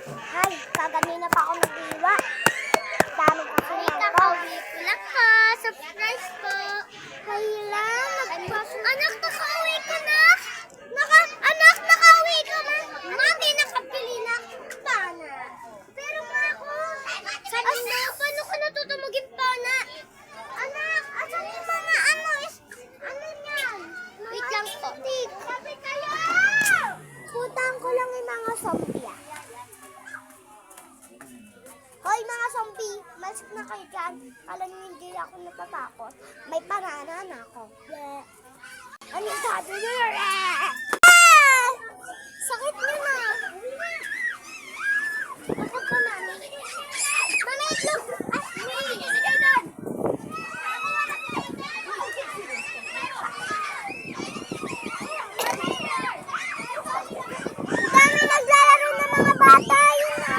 Hi, kaganina pa ako nag-iwa. Daming kasi Kakauwi ko lang po. Surprise po. Kaya Anak, nakauwi ko na. Anak, nakauwi ko na. Mami, nakabili na ako pana. Pero ma ako. Sabi na, paano ko natutumugin pana? Anak, asan yung mga ano yan? Wait lang po. Sabi kayo! putang ko lang yung mga zombie. Hoy mga zombie, masok na kayo dyan. Alam niyo hindi ako natatakot. May banana na ako. Ano sabi niyo? Sakit niyo na. Bakit ba mami? Mami, look! Mami, sige kayo doon. Ang dami naglalaro ng mga bata. Yun na.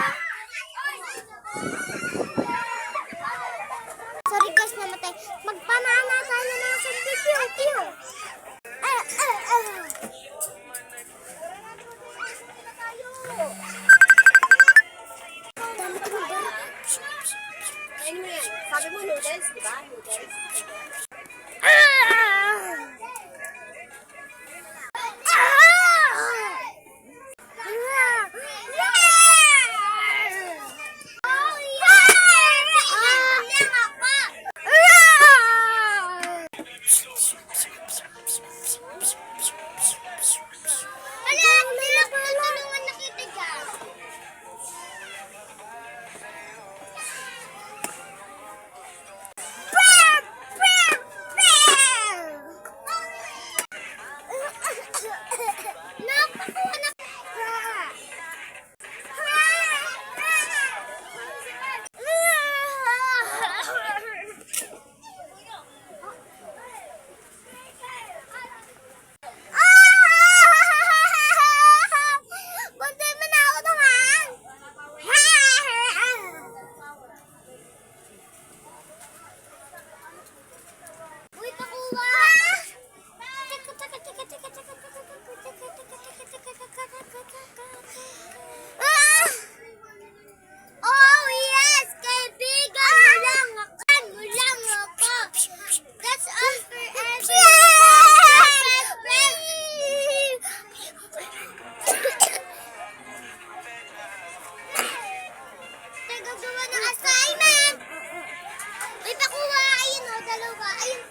Sorry guys, namatay. Magpanana tayo ng mga zombie. Pew! Dami ko ng bara. Anyway, sabi mo noodles, di ba? Noodles. Ayun, pakuha. Ayun, dalawa. Ayun,